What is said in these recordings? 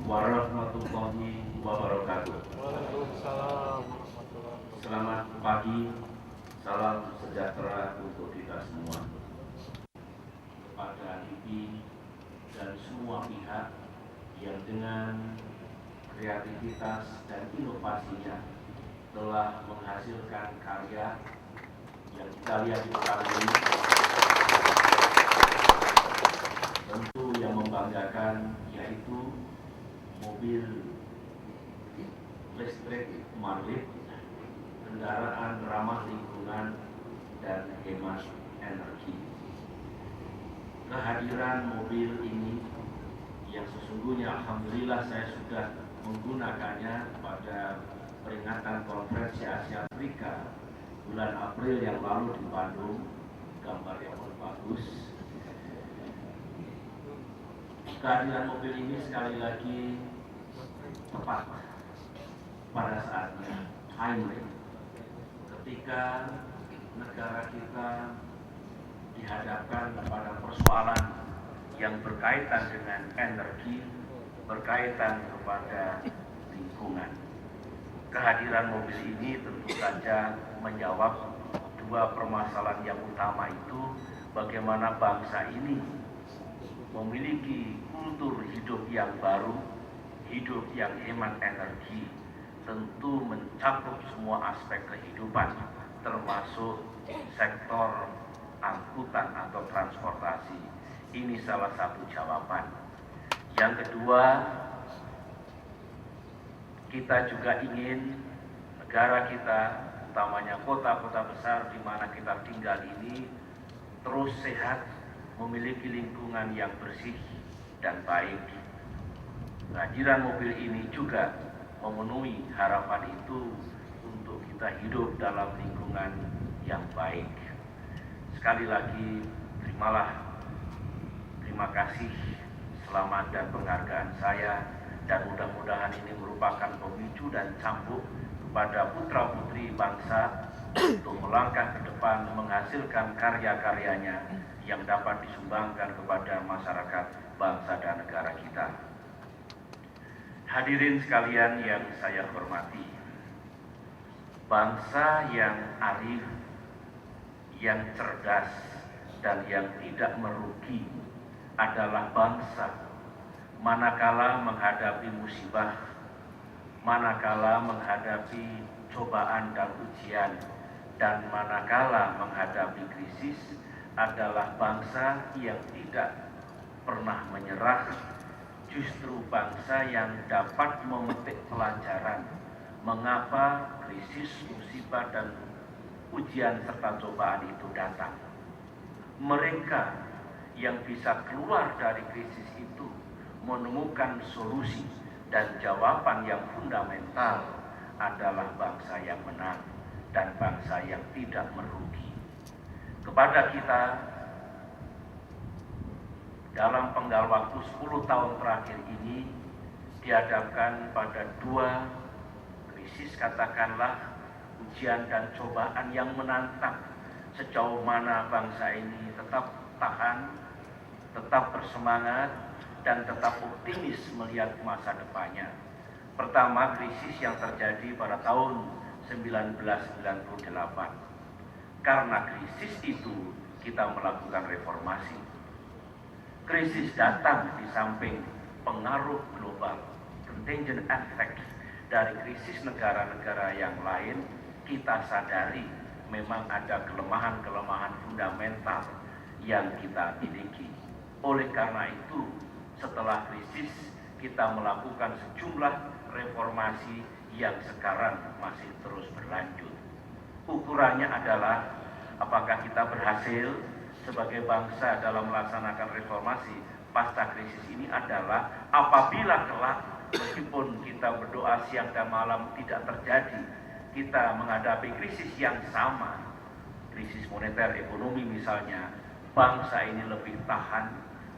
Warahmatullahi wabarakatuh. Selamat pagi, salam sejahtera untuk kita semua. Kepada IPI dan semua pihak yang dengan kreativitas dan inovasinya telah menghasilkan karya yang kita lihat di depan ini, tentu yang membanggakan yaitu mobil listrik Marlip, kendaraan ramah lingkungan dan hemat energi. Kehadiran mobil ini yang sesungguhnya alhamdulillah saya sudah menggunakannya pada peringatan konferensi Asia Afrika bulan April yang lalu di Bandung, gambar yang bagus. Kehadiran mobil ini sekali lagi tepat pada saatnya, timely, ketika negara kita dihadapkan pada persoalan yang berkaitan dengan energi, berkaitan kepada lingkungan. Kehadiran mobil ini tentu saja menjawab dua permasalahan yang utama itu, bagaimana bangsa ini memiliki kultur hidup yang baru, hidup yang hemat energi, tentu mencakup semua aspek kehidupan, termasuk sektor angkutan atau transportasi. Ini salah satu jawaban. Yang kedua, kita juga ingin negara kita, utamanya kota-kota besar di mana kita tinggal ini, terus sehat, memiliki lingkungan yang bersih dan baik. Kehadiran mobil ini juga memenuhi harapan itu untuk kita hidup dalam lingkungan yang baik. Sekali lagi, terima kasih, selamat dan penghargaan saya, dan mudah-mudahan ini merupakan pemicu dan cambuk kepada putra-putri bangsa untuk melangkah ke depan menghasilkan karya-karyanya yang dapat disumbangkan kepada masyarakat, bangsa dan negara kita. Hadirin sekalian yang saya hormati, bangsa yang arif, yang cerdas, dan yang tidak merugi adalah bangsa manakala menghadapi musibah, manakala menghadapi cobaan dan ujian, dan manakala menghadapi krisis, adalah bangsa yang tidak pernah menyerah, justru bangsa yang dapat memetik pelajaran mengapa krisis, musibah, dan ujian serta cobaan itu datang. Mereka yang bisa keluar dari krisis itu menemukan solusi dan jawaban yang fundamental adalah bangsa yang menang dan bangsa yang tidak merugi. Kepada kita, dalam penggal waktu 10 tahun terakhir ini dihadapkan pada dua krisis, katakanlah ujian dan cobaan yang menantang sejauh mana bangsa ini tetap tahan, tetap bersemangat, dan tetap optimis melihat masa depannya. Pertama, krisis yang terjadi pada tahun 1998. Karena krisis itu kita melakukan reformasi. Krisis datang di samping pengaruh global, contagion effect dari krisis negara-negara yang lain. Kita sadari memang ada kelemahan-kelemahan fundamental yang kita miliki. Oleh karena itu, setelah krisis kita melakukan sejumlah reformasi yang sekarang masih terus berlanjut. Ukurannya adalah apakah kita berhasil sebagai bangsa dalam melaksanakan reformasi pasca krisis ini adalah apabila kelak meskipun kita berdoa siang dan malam tidak terjadi, kita menghadapi krisis yang sama, krisis moneter ekonomi misalnya, bangsa ini lebih tahan,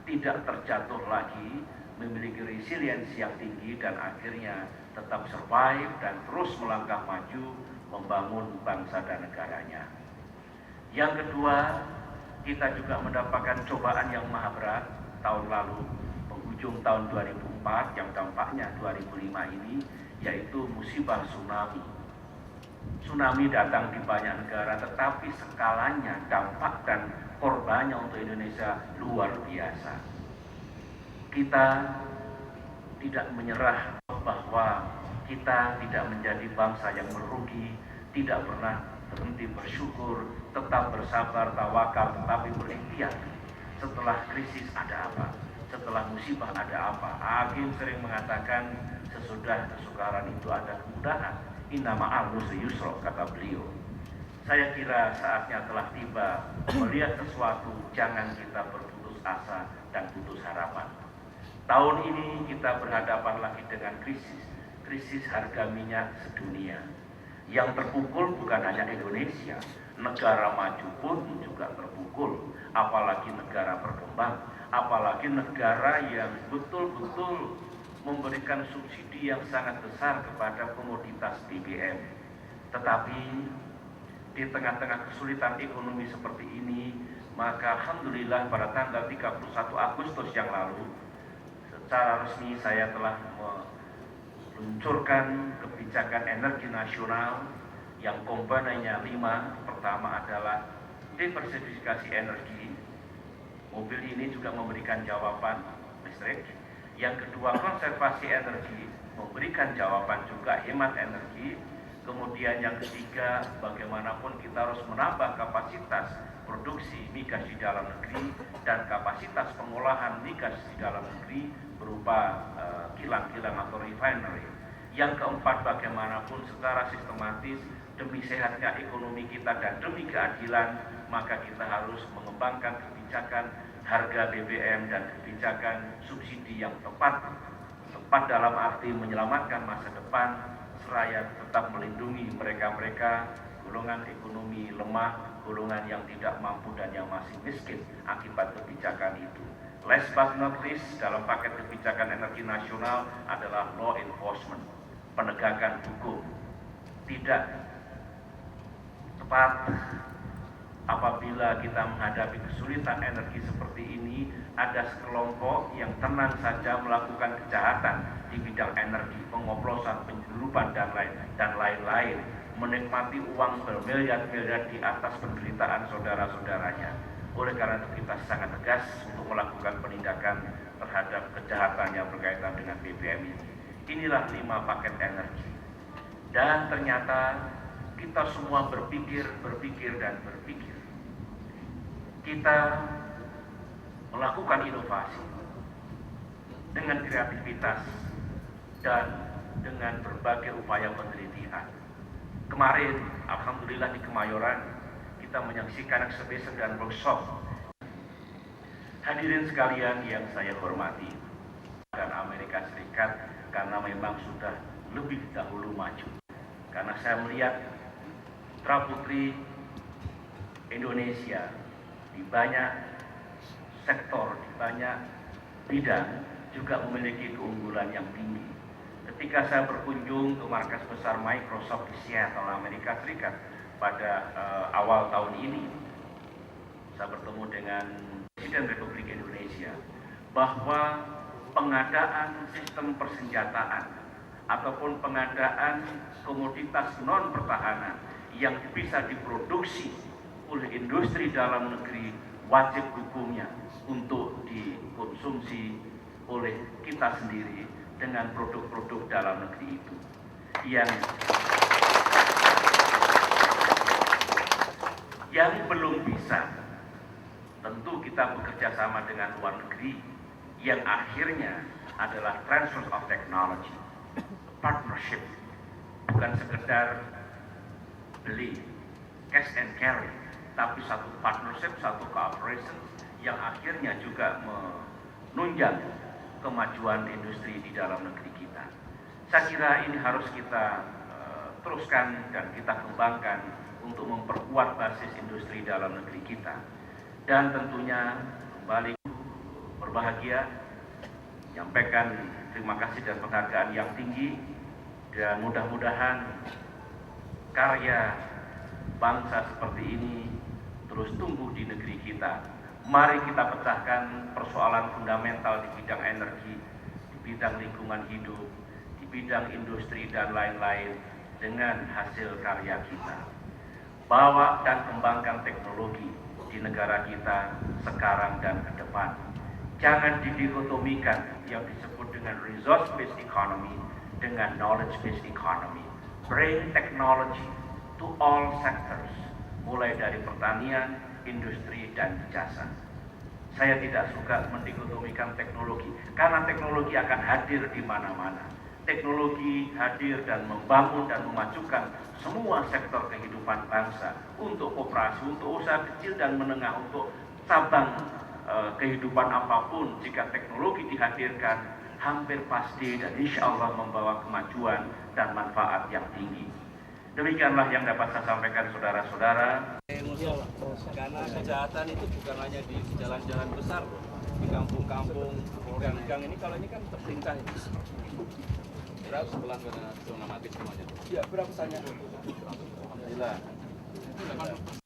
tidak terjatuh lagi, memiliki resiliensi yang tinggi dan akhirnya tetap survive dan terus melangkah maju membangun bangsa dan negaranya. Yang kedua, kita juga mendapatkan cobaan yang maha berat tahun lalu, penghujung tahun 2004 yang dampaknya 2005 ini, yaitu musibah tsunami. Tsunami datang di banyak negara, tetapi skalanya, dampak dan korbannya untuk Indonesia luar biasa. Kita tidak menyerah bahwa kita tidak menjadi bangsa yang merugi, tidak pernah berhenti bersyukur, tetap bersabar, tawakal, tetapi berikhtiar. Setelah krisis ada apa? Setelah musibah ada apa? Hakim sering mengatakan sesudah kesukaran itu ada kemudahan. Inna ma'al usri yusra, kata beliau. Saya kira saatnya telah tiba melihat sesuatu, jangan kita berputus asa dan putus harapan. Tahun ini kita berhadapan lagi dengan krisis harga minyak sedunia. Yang terpukul bukan hanya Indonesia, negara maju pun juga terpukul, apalagi negara berkembang, apalagi negara yang betul-betul memberikan subsidi yang sangat besar kepada komoditas BBM. Tetapi di tengah-tengah kesulitan ekonomi seperti ini, maka alhamdulillah pada tanggal 31 Agustus yang lalu, secara resmi saya telah meluncurkan kebijakan energi nasional yang komponennya 5. Pertama adalah diversifikasi energi. Mobil ini juga memberikan jawaban listrik. Yang kedua, konservasi energi, memberikan jawaban juga hemat energi. Kemudian yang ketiga, bagaimanapun kita harus menambah kapasitas produksi migas di dalam negeri dan kapasitas pengolahan migas di dalam negeri berupa kilang-kilang atau refinery. Yang keempat, bagaimanapun secara sistematis demi sehatnya ekonomi kita dan demi keadilan, maka kita harus mengembangkan kebijakan harga BBM dan kebijakan subsidi yang tepat dalam arti menyelamatkan masa depan seraya tetap melindungi mereka-mereka golongan ekonomi lemah, golongan yang tidak mampu dan yang masih miskin akibat kebijakan itu. Last but not least, dalam paket kebijakan energi nasional adalah law enforcement, penegakan hukum. Tidak tepat apabila kita menghadapi kesulitan energi seperti ini, ada sekelompok yang tenang saja melakukan kejahatan di bidang energi, pengoplosan, penyeludupan dan lain-lain, menikmati uang bermiliar-miliar di atas penderitaan saudara-saudaranya. Oleh karena itu kita sangat tegas untuk melakukan penindakan terhadap kejahatan yang berkaitan dengan BBM ini. Inilah 5 paket energi. Dan ternyata kita semua berpikir. Kita melakukan inovasi dengan kreativitas dan dengan berbagai upaya penelitian. Kemarin, alhamdulillah di Kemayoran, kita menyaksikan exhibition dan workshop. Hadirin sekalian yang saya hormati, dan Amerika Serikat karena memang sudah lebih dahulu maju. Karena saya melihat putra-putri Indonesia di banyak sektor, di banyak bidang juga memiliki keunggulan yang tinggi. Ketika saya berkunjung ke markas besar Microsoft di Seattle, Amerika Serikat pada awal tahun ini, saya bertemu dengan Presiden Republik Indonesia bahwa pengadaan sistem persenjataan ataupun pengadaan komoditas non pertahanan yang bisa diproduksi oleh industri dalam negeri wajib hukumnya untuk dikonsumsi oleh kita sendiri dengan produk-produk dalam negeri itu yang belum bisa. Tentu kita bekerja sama dengan luar negeri yang akhirnya adalah transfer of technology, partnership, bukan sekedar beli cash and carry, tapi satu partnership, satu cooperation yang akhirnya juga menunjang kemajuan industri di dalam negeri kita. Saya kira ini harus kita teruskan dan kita kembangkan untuk memperkuat basis industri dalam negeri kita. Dan tentunya kembali berbahagia, menyampaikan terima kasih dan penghargaan yang tinggi, dan mudah-mudahan karya bangsa seperti ini terus tumbuh di negeri kita. Mari kita pecahkan persoalan fundamental di bidang energi, di bidang lingkungan hidup, di bidang industri dan lain-lain dengan hasil karya kita. Bawa dan kembangkan teknologi di negara kita sekarang dan ke depan. Jangan didikotomikan yang disebut dengan resource-based economy dengan knowledge-based economy. Bring technology to all sectors, mulai dari pertanian, industri, dan jasa. Saya tidak suka mendikotomikan teknologi, karena teknologi akan hadir di mana-mana. Teknologi hadir dan membangun dan memajukan semua sektor kehidupan bangsa, untuk koperasi, untuk usaha kecil dan menengah, untuk cabang kehidupan apapun. Jika teknologi dihadirkan, hampir pasti dan insya Allah membawa kemajuan dan manfaat yang tinggi. Demikianlah yang dapat saya sampaikan saudara-saudara. Karena kejahatan itu bukan hanya di jalan-jalan besar, di kampung-kampung, gang-gang ini. Kalau ini kan tertinggal. Berapa sebelah zona mati semuanya? Iya, berapa saja? Alhamdulillah.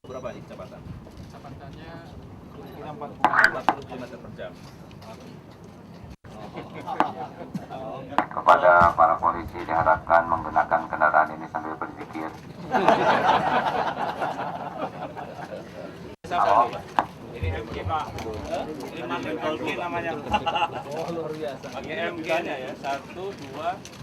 Berapa nih kecepatan? Kecepatannya kira 40 km per jam. Kepada para polisi diharapkan menggunakan kendaraan ini sambil berzikir. Halo. ini MG Pak. Ini Mandel Golki namanya. Oh, luar biasa. Pakai MG-nya ya, 1, 2,